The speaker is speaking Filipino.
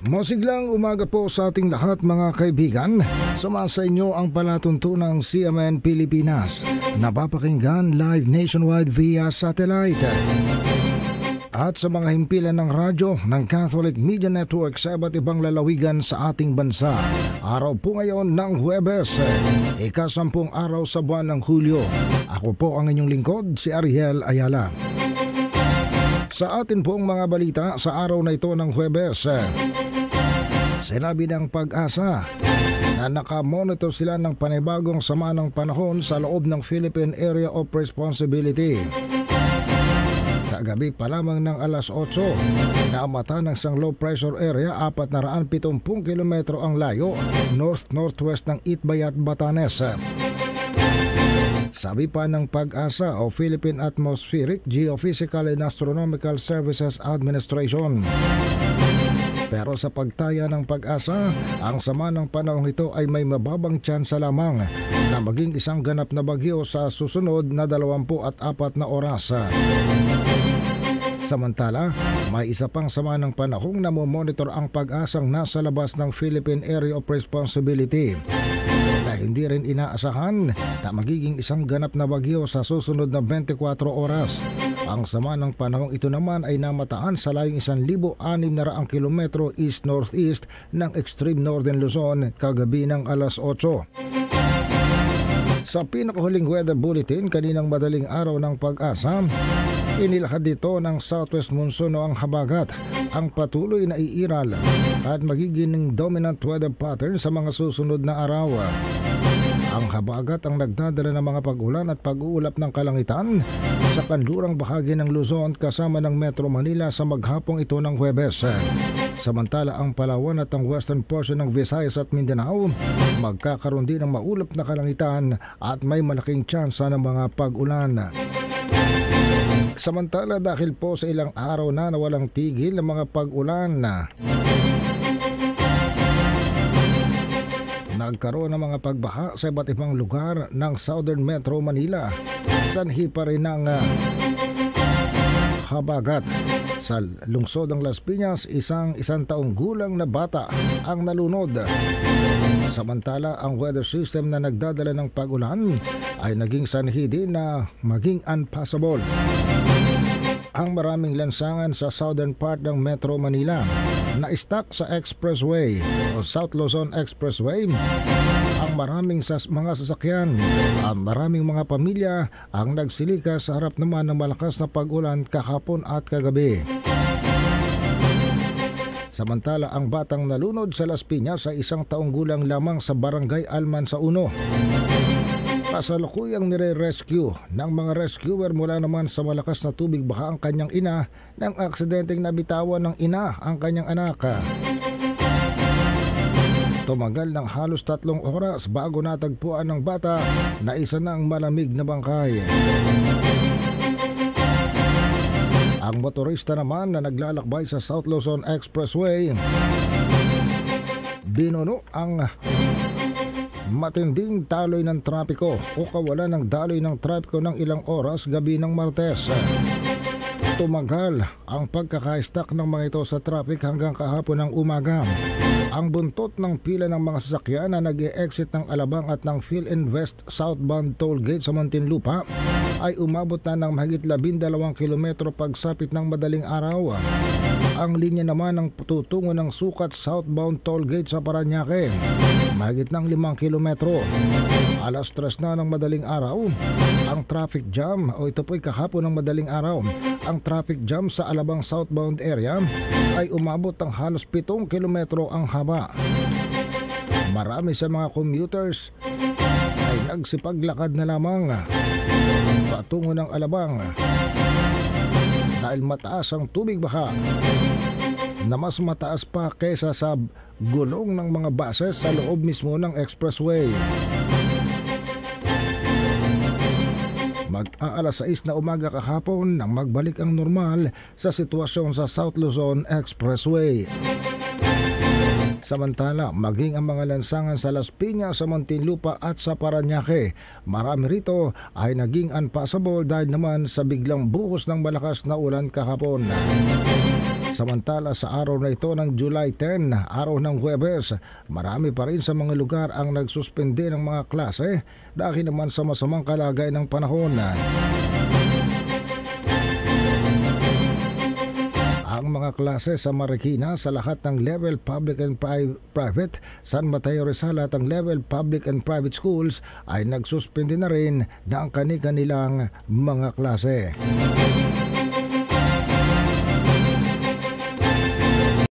Masiglang umaga po sa ating lahat mga kaibigan. Sumasa inyo ang palatuntunang CMN Pilipinas. Napapakinggan live nationwide via satellite. At sa mga himpilan ng radyo ng Catholic Media Network sa iba't ibang lalawigan sa ating bansa. Araw po ngayon ng Huwebes, ika-10 araw sa buwan ng Hulyo. Ako po ang inyong lingkod, si Ariel Ayala. Sa atin pong mga balita sa araw na ito ng Huwebes, sinabi ng Pag-asa na nakamonitor sila ng panibagong sama ng panahon sa loob ng Philippine Area of Responsibility. Kagabi pa lamang ng alas 8, naamata ng isang low pressure area 470 kilometro ang layo north-northwest ng Itbayat, Batanes. Sabi pa ng Pag-asa o Philippine Atmospheric, Geophysical and Astronomical Services Administration. Pero sa pagtaya ng Pag-asa, ang sama ng panahon ito ay may mababang tsansa lamang na maging isang ganap na bagyo sa susunod na 24 na oras. Samantala, may isa pang sama ng panahong namomonitor ang Pag-asang nasa labas ng Philippine Area of Responsibility na hindi rin inaasahan na magiging isang ganap na bagyo sa susunod na 24 oras. Ang sama ng panahong ito naman ay namataan sa layong 1,600 kilometro east-northeast ng extreme northern Luzon kagabi ng alas 8. Sa pinakahuling weather bulletin kaninang madaling araw ng Pag-asa, inilahad dito ng southwest monsoon o ang habagat ang patuloy na iiral at magiging dominant weather pattern sa mga susunod na araw. Ang habagat ang nagdadala ng mga pag-ulan at pag-uulap ng kalangitan sa kanlurang bahagi ng Luzon kasama ng Metro Manila sa maghapong ito ng Huwebes. Samantala ang Palawan at ang western portion ng Visayas at Mindanao magkakaroon din ng maulap na kalangitan at may malaking tsansa ng mga pag-ulan. Samantala dahil po sa ilang araw na nawalang tigil ng mga pag-ulan, nagkaroon ng mga pagbaha sa iba't ibang lugar ng Southern Metro Manila. Sanhi pa rin ng habagat. Sa lungsod ng Las Piñas, isang taong gulang na bata ang nalunod. Samantala, ang weather system na nagdadala ng pag-ulan ay naging sanhi din na maging unpassable ang maraming lansangan sa southern part ng Metro Manila na stuck sa expressway o South Luzon Expressway. Ang maraming mga sasakyan, ang maraming mga pamilya ang nagsilika sa harap naman ng malakas na pag-ulan kahapon at kagabi. Samantala ang batang nalunod sa Las Piñas ay 1 taong gulang lamang sa Barangay Alman sa Uno. Kasalukuyang nire-rescue ng mga rescuer mula naman sa malakas na tubig baha ang kanyang ina nang aksidenteng nabitawan ng ina ang kanyang anak. Tumagal ng halos 3 oras bago natagpuan ng bata na isa ng malamig na bangkay. Ang motorista naman na naglalakbay sa South Luzon Expressway, binuno ang matinding daloy ng trapiko o kawalan ng daloy ng trapiko ng ilang oras gabi ng Martes. Tumagal ang pagkaka-stuck ng mga ito sa traffic hanggang kahapon ng umaga. Ang buntot ng pila ng mga sasakyan na nag-e-exit ng Alabang at ng PhilInvest southbound toll gate sa Muntinlupa ay umabot na ng mahigit 12 kilometro pagsapit ng madaling araw. Ang linya naman ng tutungo ng Sukat southbound toll gate sa Parañaque, mahigit ng 5 kilometro. Alas 3 na ng madaling araw, ang traffic jam o ito po'y kahapon ng madaling araw, ang traffic jam sa Alabang southbound area ay umabot ng halos 7 kilometro ang haba. Marami sa mga commuters ay nagsipaglakad na lamang patungo ng Alabang dahil mataas ang tubig baha na mas mataas pa kaysa sa gulong ng mga buses sa loob mismo ng expressway. Mag-aalas 6 na umaga kahapon nang magbalik ang normal sa sitwasyon sa South Luzon Expressway. Samantala, maging ang mga lansangan sa Las Piñas, sa Muntinlupa at sa Parañaque, marami rito ay naging unpassable dahil naman sa biglang buhos ng malakas na ulan kahapon. Samantala sa araw na ito ng July 10, araw ng Huwebes, marami pa rin sa mga lugar ang nagsuspende ng mga klase dahil naman sa masamang kalagayan ng panahon. Ang mga klase sa Marikina sa lahat ng level public and private, San Mateo Rizal at ang level public and private schools ay nagsuspende na rin ng kani-kanilang mga klase.